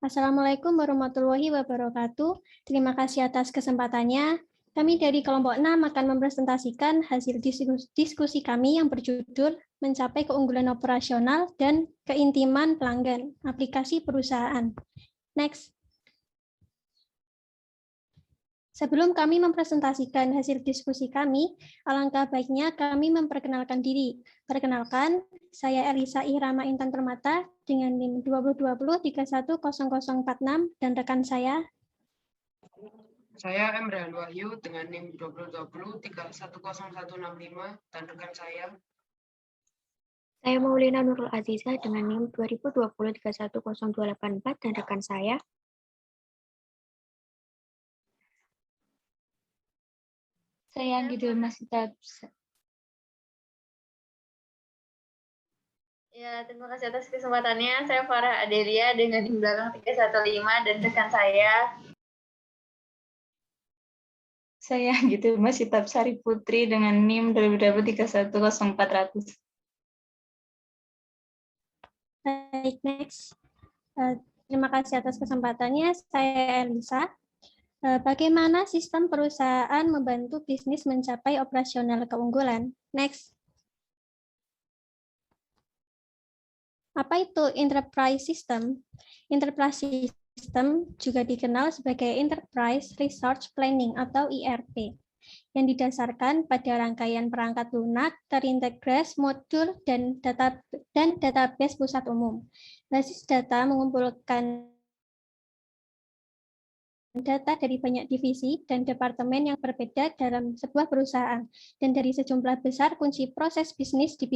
Assalamualaikum warahmatullahi wabarakatuh. Terima kasih atas kesempatannya. Kami dari kelompok 6 akan mempresentasikan hasil diskusi kami yang berjudul Mencapai Keunggulan Operasional dan Keintiman Pelanggan, Aplikasi Perusahaan. Next. Sebelum kami mempresentasikan hasil diskusi kami, alangkah baiknya kami memperkenalkan diri. Perkenalkan, saya Elisa Ihrama Intan Permata dengan NIM 2020-310046 dan rekan saya. Saya Emrehan Wahyu dengan NIM 2020-310165 dan rekan saya. Saya Maulina Nurul Aziza dengan NIM 2020-310284 dan rekan saya. Saya Anggidul Masita. Ya, terima kasih atas kesempatannya. Saya Farah Adelia dengan NIM belakang 315 dan rekan saya. Saya Anggidul Masita Sari Putri dengan NIM 2020-310400. Baik, next. Terima kasih atas kesempatannya. Saya Elisa. Bagaimana sistem perusahaan membantu bisnis mencapai operasional keunggulan? Next. Apa itu enterprise system? Enterprise system juga dikenal sebagai Enterprise Resource Planning atau ERP, yang didasarkan pada rangkaian perangkat lunak terintegrasi modul dan database pusat umum. Basis data mengumpulkan data dari banyak divisi dan departemen yang berbeda dalam sebuah perusahaan, dan dari sejumlah besar kunci proses bisnis di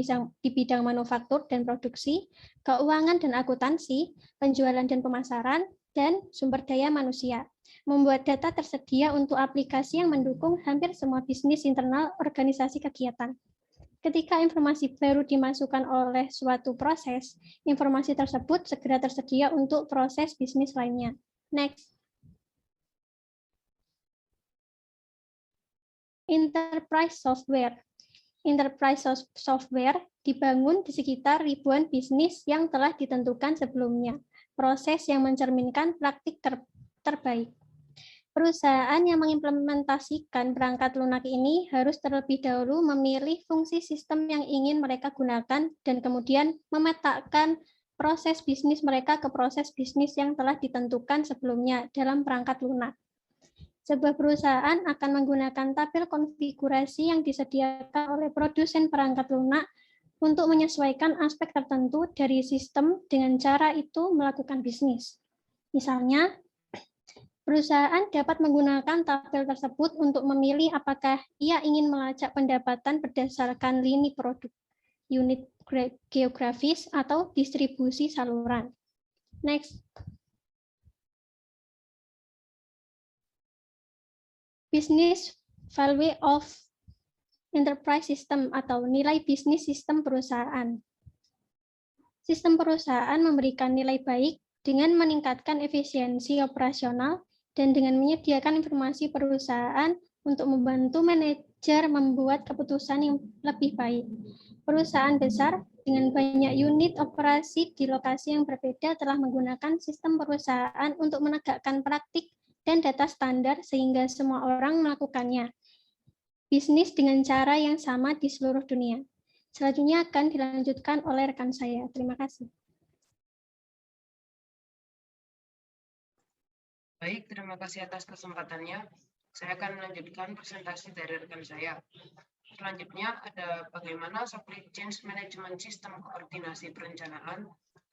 bidang manufaktur dan produksi, keuangan dan akuntansi, penjualan dan pemasaran, dan sumber daya manusia. Membuat data tersedia untuk aplikasi yang mendukung hampir semua bisnis internal organisasi kegiatan. Ketika informasi baru dimasukkan oleh suatu proses, informasi tersebut segera tersedia untuk proses bisnis lainnya. Next. Enterprise software. Enterprise software dibangun di sekitar ribuan bisnis yang telah ditentukan sebelumnya, proses yang mencerminkan praktik terbaik. Perusahaan yang mengimplementasikan perangkat lunak ini harus terlebih dahulu memilih fungsi sistem yang ingin mereka gunakan dan kemudian memetakan proses bisnis mereka ke proses bisnis yang telah ditentukan sebelumnya dalam perangkat lunak. Sebuah perusahaan akan menggunakan tabel konfigurasi yang disediakan oleh produsen perangkat lunak untuk menyesuaikan aspek tertentu dari sistem dengan cara itu melakukan bisnis. Misalnya, perusahaan dapat menggunakan tabel tersebut untuk memilih apakah ia ingin melacak pendapatan berdasarkan lini produk, unit geografis, atau distribusi saluran. Next. Business value of enterprise system atau nilai bisnis sistem perusahaan. Sistem perusahaan memberikan nilai baik dengan meningkatkan efisiensi operasional dan dengan menyediakan informasi perusahaan untuk membantu manajer membuat keputusan yang lebih baik. Perusahaan besar dengan banyak unit operasi di lokasi yang berbeda telah menggunakan sistem perusahaan untuk menegakkan praktik dan data standar sehingga semua orang melakukannya. Bisnis dengan cara yang sama di seluruh dunia. Selanjutnya akan dilanjutkan oleh rekan saya. Terima kasih. Baik, terima kasih atas kesempatannya. Saya akan melanjutkan presentasi dari rekan saya. Selanjutnya ada bagaimana supply chain management sistem koordinasi perencanaan,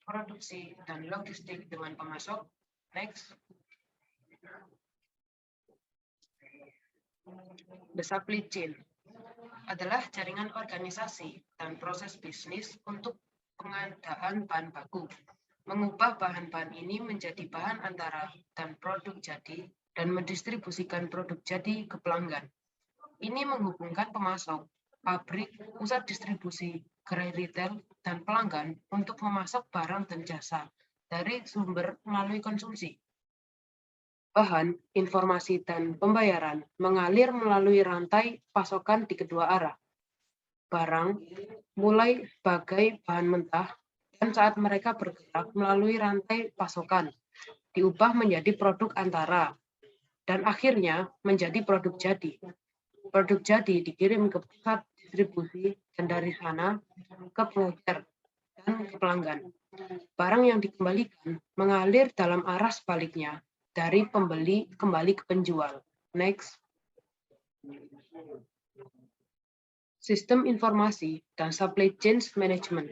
produksi, dan logistik dengan pemasok. Next. The supply chain adalah jaringan organisasi dan proses bisnis untuk pengadaan bahan baku, mengubah bahan-bahan ini menjadi bahan antara dan produk jadi, dan mendistribusikan produk jadi ke pelanggan. Ini menghubungkan pemasok, pabrik, pusat distribusi, gerai retail, dan pelanggan untuk memasok barang dan jasa dari sumber melalui konsumsi. Bahan, informasi, dan pembayaran mengalir melalui rantai pasokan di kedua arah. Barang mulai sebagai bahan mentah dan saat mereka bergerak melalui rantai pasokan diubah menjadi produk antara, dan akhirnya menjadi produk jadi. Produk jadi dikirim ke pusat distribusi dan dari sana ke pengukir dan ke pelanggan. Barang yang dikembalikan mengalir dalam arah sebaliknya dari pembeli kembali ke penjual. Next. Sistem informasi dan supply chain management.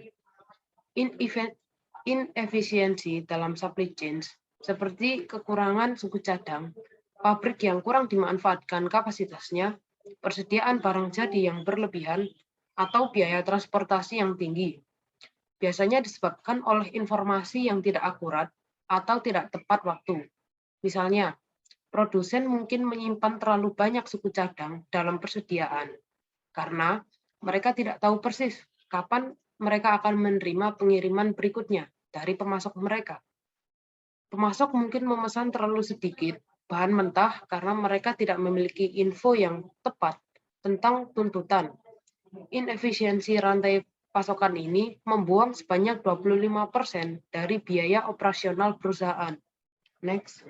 Inefisiensi dalam supply chain seperti kekurangan suku cadang, pabrik yang kurang dimanfaatkan kapasitasnya, persediaan barang jadi yang berlebihan, atau biaya transportasi yang tinggi. Biasanya disebabkan oleh informasi yang tidak akurat atau tidak tepat waktu. Misalnya, produsen mungkin menyimpan terlalu banyak suku cadang dalam persediaan, karena mereka tidak tahu persis kapan mereka akan menerima pengiriman berikutnya dari pemasok mereka. Pemasok mungkin memesan terlalu sedikit bahan mentah karena mereka tidak memiliki info yang tepat tentang tuntutan. Inefisiensi rantai pasokan ini membuang sebanyak 25% dari biaya operasional perusahaan. Next.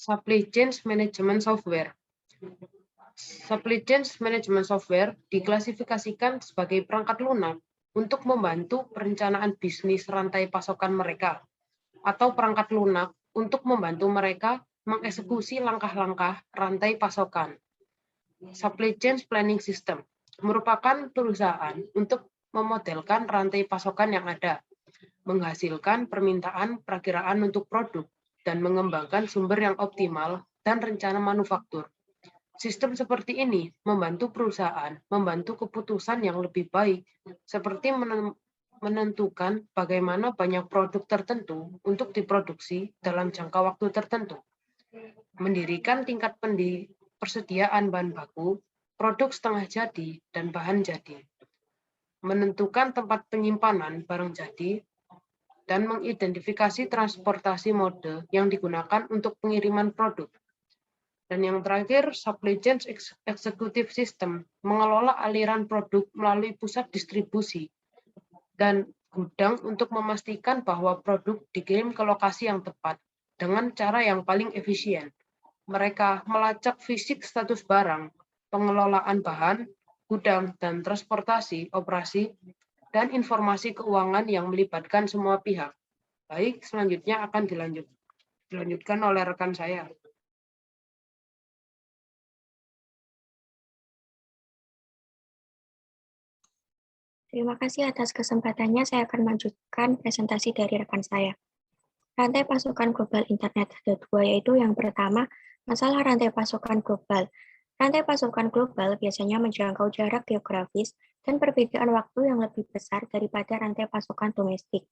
Supply chain management software. Supply chain management software diklasifikasikan sebagai perangkat lunak untuk membantu perencanaan bisnis rantai pasokan mereka, atau perangkat lunak untuk membantu mereka mengeksekusi langkah-langkah rantai pasokan. Supply chain planning system merupakan perusahaan untuk memodelkan rantai pasokan yang ada, menghasilkan permintaan perakiraan untuk produk, dan mengembangkan sumber yang optimal dan rencana manufaktur. Sistem seperti ini membantu perusahaan membantu keputusan yang lebih baik, seperti menentukan bagaimana banyak produk tertentu untuk diproduksi dalam jangka waktu tertentu, mendirikan tingkat persediaan bahan baku, produk setengah jadi, dan bahan jadi, menentukan tempat penyimpanan barang jadi, dan mengidentifikasi transportasi mode yang digunakan untuk pengiriman produk. Dan yang terakhir, supply chain executive system mengelola aliran produk melalui pusat distribusi dan gudang untuk memastikan bahwa produk dikirim ke lokasi yang tepat dengan cara yang paling efisien. Mereka melacak fisik status barang, pengelolaan bahan, gudang, dan transportasi, operasi, dan informasi keuangan yang melibatkan semua pihak. Baik, selanjutnya akan dilanjutkan oleh rekan saya. Terima kasih atas kesempatannya. Saya akan melanjutkan presentasi dari rekan saya. Rantai pasokan global internet ada dua, yaitu yang pertama, masalah rantai pasokan global. Rantai pasokan global biasanya menjangkau jarak geografis dan perbedaan waktu yang lebih besar daripada rantai pasokan domestik,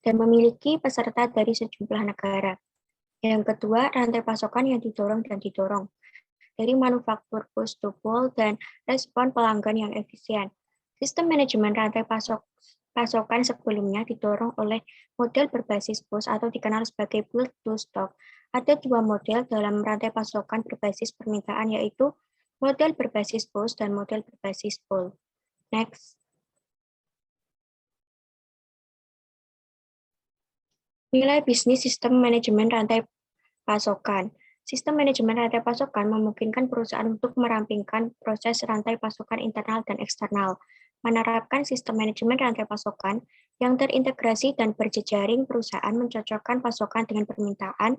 dan memiliki peserta dari sejumlah negara. Yang kedua, rantai pasokan yang didorong dari manufaktur push to pull dan respon pelanggan yang efisien. Sistem manajemen rantai pasokan sebelumnya didorong oleh model berbasis push atau dikenal sebagai build to stock. Ada dua model dalam rantai pasokan berbasis permintaan, yaitu model berbasis push dan model berbasis pull. Next. Nilai bisnis sistem manajemen rantai pasokan. Sistem manajemen rantai pasokan memungkinkan perusahaan untuk merampingkan proses rantai pasokan internal dan eksternal. Menerapkan sistem manajemen rantai pasokan yang terintegrasi dan berjejaring, perusahaan mencocokkan pasokan dengan permintaan,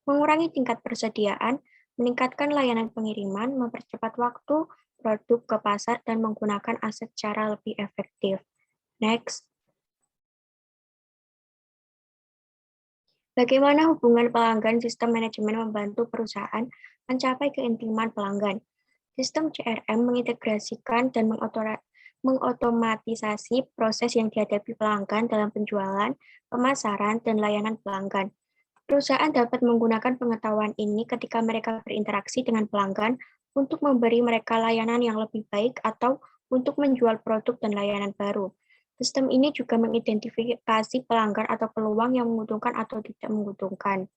mengurangi tingkat persediaan, meningkatkan layanan pengiriman, mempercepat waktu produk ke pasar, dan menggunakan aset secara lebih efektif. Next. Bagaimana hubungan pelanggan sistem manajemen membantu perusahaan mencapai keintiman pelanggan? Sistem CRM mengintegrasikan dan mengotomatisasi proses yang dihadapi pelanggan dalam penjualan, pemasaran, dan layanan pelanggan. Perusahaan dapat menggunakan pengetahuan ini ketika mereka berinteraksi dengan pelanggan untuk memberi mereka layanan yang lebih baik atau untuk menjual produk dan layanan baru. Sistem ini juga mengidentifikasi pelanggan atau peluang yang menguntungkan atau tidak menguntungkan.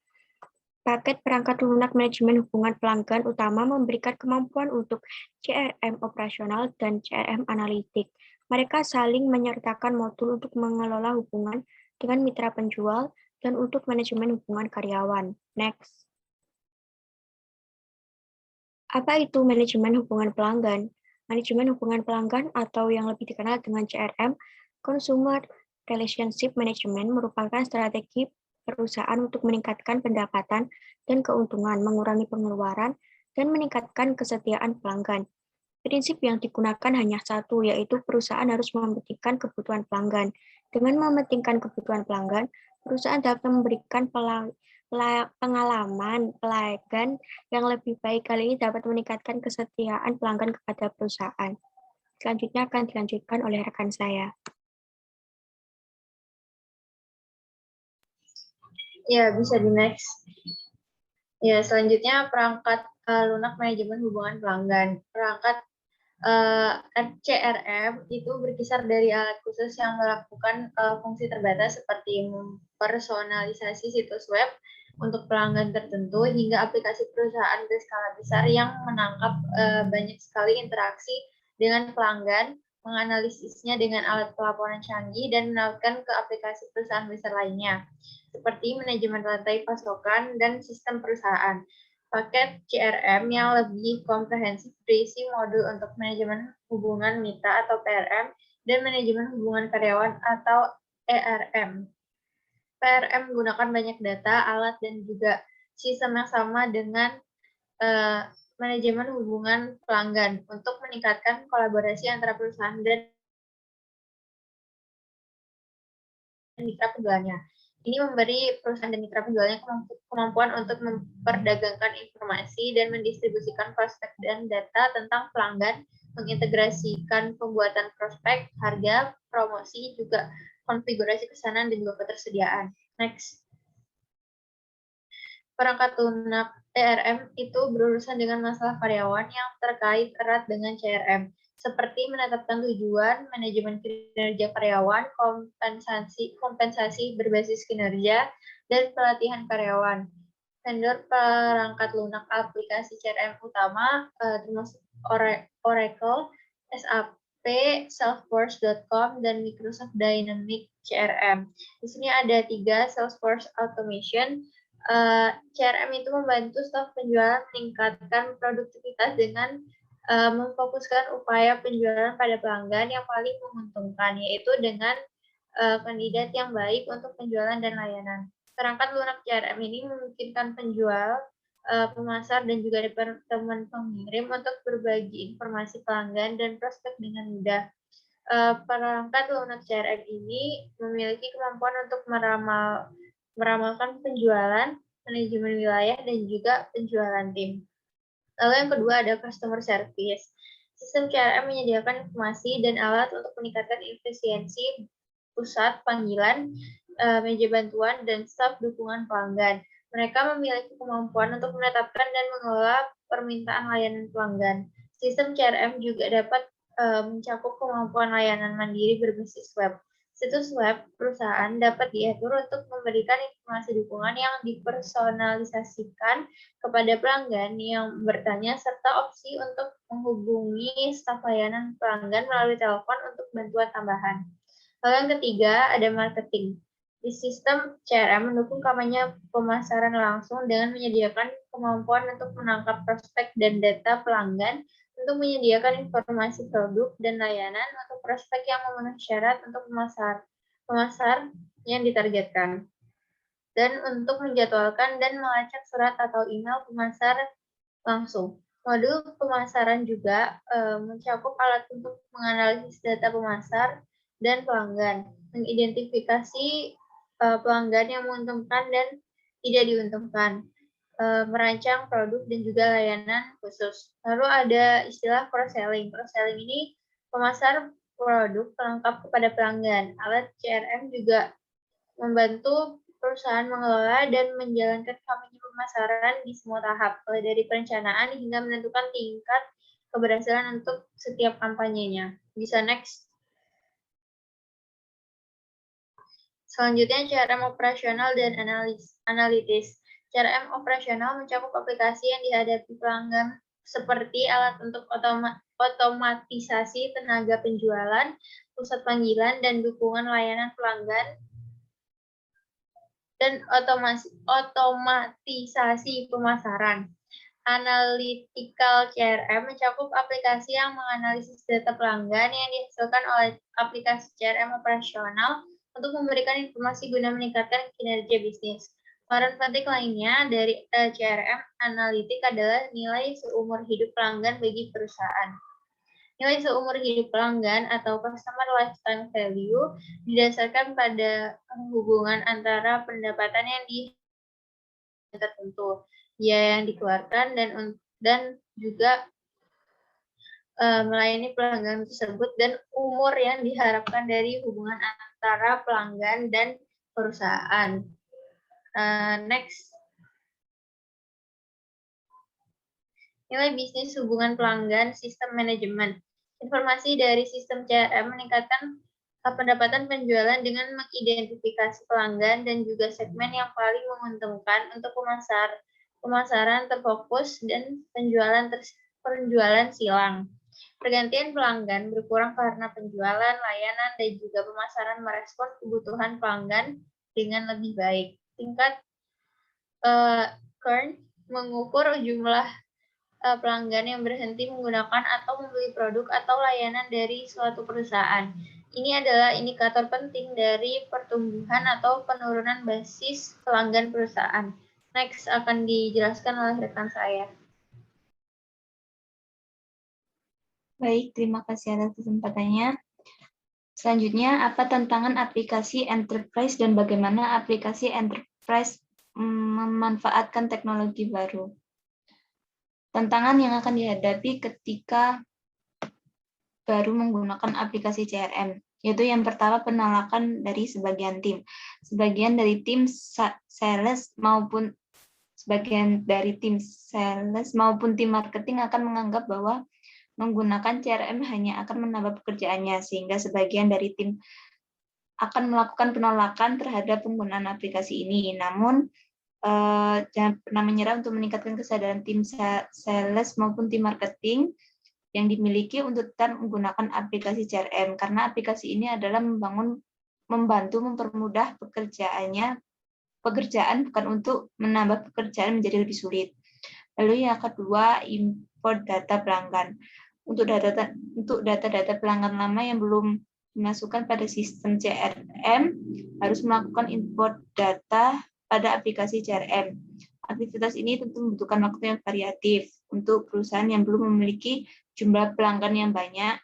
Paket perangkat lunak manajemen hubungan pelanggan utama memberikan kemampuan untuk CRM operasional dan CRM analitik. Mereka saling menyertakan modul untuk mengelola hubungan dengan mitra penjual dan untuk manajemen hubungan karyawan. Next. Apa itu manajemen hubungan pelanggan? Manajemen hubungan pelanggan atau yang lebih dikenal dengan CRM, Consumer Relationship Management, merupakan strategi perusahaan untuk meningkatkan pendapatan dan keuntungan, mengurangi pengeluaran, dan meningkatkan kesetiaan pelanggan. Prinsip yang digunakan hanya satu, yaitu perusahaan harus mementingkan kebutuhan pelanggan. Dengan mementingkan kebutuhan pelanggan, perusahaan dapat memberikan pengalaman pelanggan yang lebih baik. Kali ini dapat meningkatkan kesetiaan pelanggan kepada perusahaan. Selanjutnya akan dilanjutkan oleh rekan saya. Ya, bisa di next. Ya, selanjutnya perangkat lunak manajemen hubungan pelanggan. Perangkat CRM itu berkisar dari alat khusus yang melakukan fungsi terbatas seperti mempersonalisasi situs web untuk pelanggan tertentu hingga aplikasi perusahaan berskala besar yang menangkap banyak sekali interaksi dengan pelanggan, menganalisisnya dengan alat pelaporan canggih, dan menautkan ke aplikasi perusahaan besar lainnya, seperti manajemen rantai pasokan dan sistem perusahaan. Paket CRM yang lebih komprehensif berisi modul untuk manajemen hubungan mitra atau PRM dan manajemen hubungan karyawan atau ERM. PRM menggunakan banyak data, alat, dan juga sistem yang sama dengan manajemen hubungan pelanggan untuk meningkatkan kolaborasi antara perusahaan dan mitra penjualnya. Ini memberi perusahaan dan mitra penjualnya kemampuan untuk memperdagangkan informasi dan mendistribusikan prospek dan data tentang pelanggan, mengintegrasikan pembuatan prospek, harga, promosi, juga konfigurasi pesanan dan juga ketersediaan. Next. Perangkat lunak CRM itu berurusan dengan masalah karyawan yang terkait erat dengan CRM, seperti menetapkan tujuan, manajemen kinerja karyawan, kompensasi berbasis kinerja, dan pelatihan karyawan. Vendor perangkat lunak aplikasi CRM utama termasuk Oracle, SAP, Salesforce.com, dan Microsoft Dynamics CRM. Di sini ada 3 Salesforce Automation. CRM itu membantu staf penjualan meningkatkan produktivitas dengan memfokuskan upaya penjualan pada pelanggan yang paling menguntungkan, yaitu dengan kandidat yang baik untuk penjualan dan layanan. Perangkat lunak CRM ini memungkinkan penjual, pemasar, dan juga departemen pengirim untuk berbagi informasi pelanggan dan prospek dengan mudah. Perangkat lunak CRM ini memiliki kemampuan untuk meramalkan penjualan, manajemen wilayah, dan juga penjualan tim. Lalu yang kedua ada customer service. Sistem CRM menyediakan informasi dan alat untuk meningkatkan efisiensi pusat panggilan, meja bantuan, dan staf dukungan pelanggan. Mereka memiliki kemampuan untuk menetapkan dan mengelola permintaan layanan pelanggan. Sistem CRM juga dapat mencakup kemampuan layanan mandiri berbasis web. Situs web perusahaan dapat diatur untuk memberikan informasi dukungan yang dipersonalisasikan kepada pelanggan yang bertanya, serta opsi untuk menghubungi staf layanan pelanggan melalui telepon untuk bantuan tambahan. Lalu yang ketiga, ada marketing. Di sistem CRM mendukung kampanye pemasaran langsung dengan menyediakan kemampuan untuk menangkap prospek dan data pelanggan, untuk menyediakan informasi produk dan layanan untuk prospek yang memenuhi syarat untuk pemasar yang ditargetkan, dan untuk menjadwalkan dan melacak surat atau email pemasar langsung. Modul pemasaran juga mencakup alat untuk menganalisis data pemasar dan pelanggan, mengidentifikasi pelanggan yang menguntungkan dan tidak diuntungkan, merancang produk dan juga layanan khusus. Lalu ada istilah cross-selling. Cross-selling ini pemasar produk pelengkap kepada pelanggan. Alat CRM juga membantu perusahaan mengelola dan menjalankan kampanye pemasaran di semua tahap, mulai dari perencanaan hingga menentukan tingkat keberhasilan untuk setiap kampanyenya. Bisa next. Selanjutnya, CRM operasional dan analitis. CRM operasional mencakup aplikasi yang dihadapi pelanggan seperti alat untuk otomatisasi tenaga penjualan, pusat panggilan, dan dukungan layanan pelanggan, dan otomatisasi pemasaran. Analytical CRM mencakup aplikasi yang menganalisis data pelanggan yang dihasilkan oleh aplikasi CRM operasional untuk memberikan informasi guna meningkatkan kinerja bisnis. Peran penting lainnya dari CRM analitik adalah nilai seumur hidup pelanggan bagi perusahaan. Nilai seumur hidup pelanggan atau customer lifetime value didasarkan pada hubungan antara pendapatan yang tertentu, biaya yang dikeluarkan, dan juga melayani pelanggan tersebut, dan umur yang diharapkan dari hubungan antara pelanggan dan perusahaan. Next. Nilai bisnis hubungan pelanggan sistem manajemen. Informasi dari sistem CRM meningkatkan pendapatan penjualan dengan mengidentifikasi pelanggan dan juga segmen yang paling menguntungkan untuk pemasaran terfokus dan penjualan silang. Pergantian pelanggan berkurang karena penjualan, layanan, dan juga pemasaran merespon kebutuhan pelanggan dengan lebih baik. Tingkat Kern mengukur jumlah pelanggan yang berhenti menggunakan atau membeli produk atau layanan dari suatu perusahaan. Ini adalah indikator penting dari pertumbuhan atau penurunan basis pelanggan perusahaan. Next akan dijelaskan oleh rekan saya. Baik, terima kasih atas kesempatannya. Selanjutnya, apa tantangan aplikasi enterprise dan bagaimana aplikasi enterprise memanfaatkan teknologi baru? Tantangan yang akan dihadapi ketika baru menggunakan aplikasi CRM, yaitu yang pertama penolakan dari sebagian tim. Sebagian dari tim sales maupun tim marketing akan menganggap bahwa menggunakan CRM hanya akan menambah pekerjaannya, sehingga sebagian dari tim akan melakukan penolakan terhadap penggunaan aplikasi ini. Namun, jangan pernah menyerah untuk meningkatkan kesadaran tim sales maupun tim marketing yang dimiliki untuk tetap menggunakan aplikasi CRM, karena aplikasi ini adalah membantu mempermudah pekerjaan bukan untuk menambah pekerjaan menjadi lebih sulit. Lalu yang kedua, import data pelanggan. Untuk data-data pelanggan lama yang belum dimasukkan pada sistem CRM harus melakukan import data pada aplikasi CRM. Aktivitas ini tentu membutuhkan waktu yang variatif. Untuk perusahaan yang belum memiliki jumlah pelanggan yang banyak,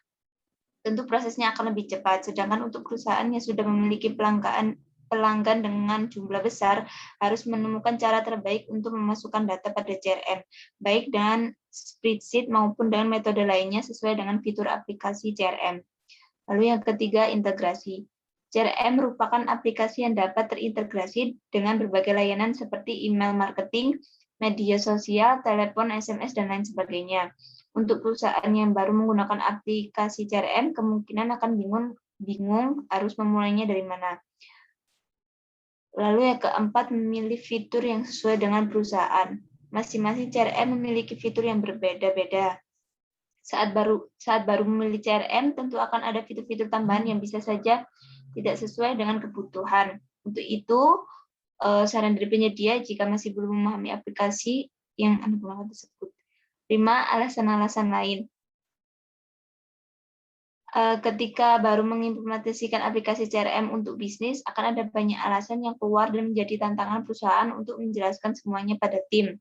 tentu prosesnya akan lebih cepat. Sedangkan untuk perusahaan yang sudah memiliki pelanggan dengan jumlah besar, harus menemukan cara terbaik untuk memasukkan data pada CRM, baik dengan spreadsheet maupun dengan metode lainnya sesuai dengan fitur aplikasi CRM. Lalu yang ketiga, integrasi. CRM merupakan aplikasi yang dapat terintegrasi dengan berbagai layanan seperti email marketing, media sosial, telepon, SMS, dan lain sebagainya. Untuk perusahaan yang baru menggunakan aplikasi CRM, kemungkinan akan bingung harus memulainya dari mana. Lalu yang keempat, memilih fitur yang sesuai dengan perusahaan. Masing-masing CRM memiliki fitur yang berbeda-beda. Saat baru memilih CRM, tentu akan ada fitur-fitur tambahan yang bisa saja tidak sesuai dengan kebutuhan. Untuk itu, saran dari penyedia jika masih belum memahami aplikasi yang Anda gunakan tersebut. 5. Alasan-alasan lain. Ketika baru mengimplementasikan aplikasi CRM untuk bisnis, akan ada banyak alasan yang keluar dan menjadi tantangan perusahaan untuk menjelaskan semuanya pada tim.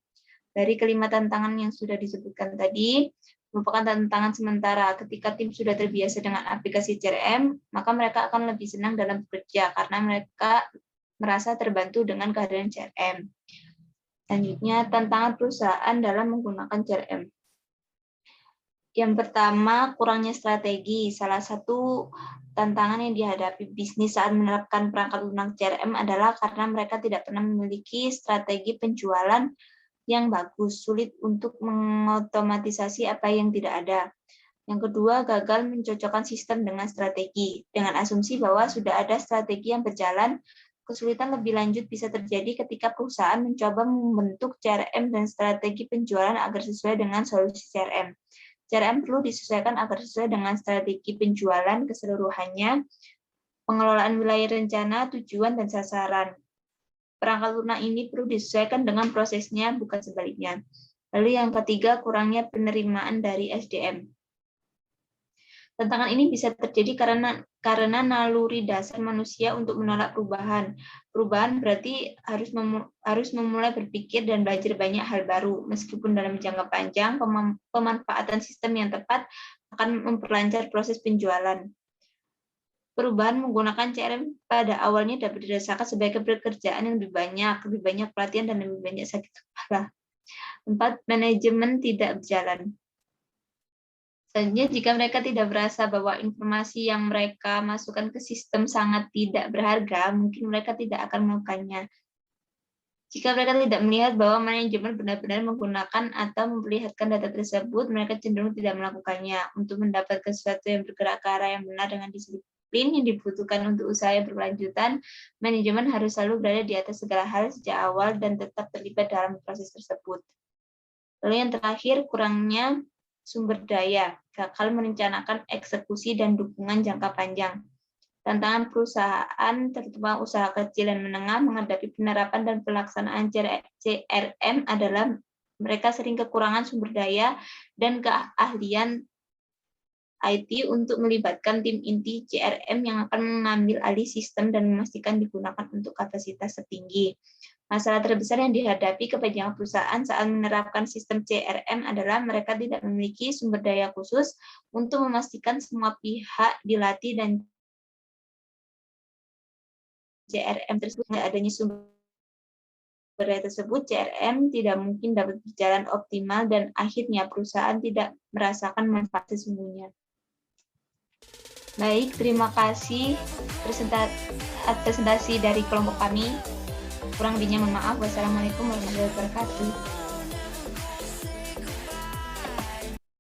Dari kelima tantangan yang sudah disebutkan tadi, merupakan tantangan sementara. Ketika tim sudah terbiasa dengan aplikasi CRM, maka mereka akan lebih senang dalam bekerja karena mereka merasa terbantu dengan kehadiran CRM. Selanjutnya, tantangan perusahaan dalam menggunakan CRM. Yang pertama, kurangnya strategi. Salah satu tantangan yang dihadapi bisnis saat menerapkan perangkat lunak CRM adalah karena mereka tidak pernah memiliki strategi penjualan yang bagus, sulit untuk mengotomatisasi apa yang tidak ada. Yang kedua, gagal mencocokkan sistem dengan strategi, dengan asumsi bahwa sudah ada strategi yang berjalan, Kesulitan lebih lanjut bisa terjadi ketika perusahaan mencoba membentuk CRM dan strategi penjualan agar sesuai dengan solusi CRM. CRM perlu disesuaikan agar sesuai dengan strategi penjualan keseluruhannya, pengelolaan wilayah rencana, tujuan, dan sasaran. Perangkat lunak ini perlu disesuaikan dengan prosesnya, bukan sebaliknya. Lalu yang ketiga, kurangnya penerimaan dari SDM. Tantangan ini bisa terjadi karena naluri dasar manusia untuk menolak perubahan. Perubahan berarti harus memulai berpikir dan belajar banyak hal baru. Meskipun dalam jangka panjang, pemanfaatan sistem yang tepat akan memperlancar proses penjualan. Perubahan menggunakan CRM pada awalnya dapat dirasakan sebagai pekerjaan yang lebih banyak pelatihan, dan lebih banyak sakit kepala. 4. Manajemen tidak berjalan. Selanjutnya, jika mereka tidak merasa bahwa informasi yang mereka masukkan ke sistem sangat tidak berharga, mungkin mereka tidak akan melakukannya. Jika mereka tidak melihat bahwa manajemen benar-benar menggunakan atau memperlihatkan data tersebut, mereka cenderung tidak melakukannya. Untuk mendapatkan sesuatu yang bergerak ke arah yang benar dengan disiplin yang dibutuhkan untuk usaha yang berkelanjutan, manajemen harus selalu berada di atas segala hal sejak awal dan tetap terlibat dalam proses tersebut. Lalu yang terakhir, kurangnya sumber daya, gagal merencanakan eksekusi dan dukungan jangka panjang. Tantangan perusahaan, terutama usaha kecil dan menengah, menghadapi penerapan dan pelaksanaan CRM adalah mereka sering kekurangan sumber daya dan keahlian IT untuk melibatkan tim inti CRM yang akan mengambil alih sistem dan memastikan digunakan untuk kapasitas tertinggi. Masalah terbesar yang dihadapi kebanyakan perusahaan saat menerapkan sistem CRM adalah mereka tidak memiliki sumber daya khusus untuk memastikan semua pihak dilatih dan CRM tersebut. Dengan adanya sumber daya tersebut, CRM tidak mungkin dapat berjalan optimal dan akhirnya perusahaan tidak merasakan manfaat sesungguhnya. Baik, terima kasih presentasi dari kelompok kami. Kurang lebihnya mohon maaf. Wassalamualaikum warahmatullahi wabarakatuh.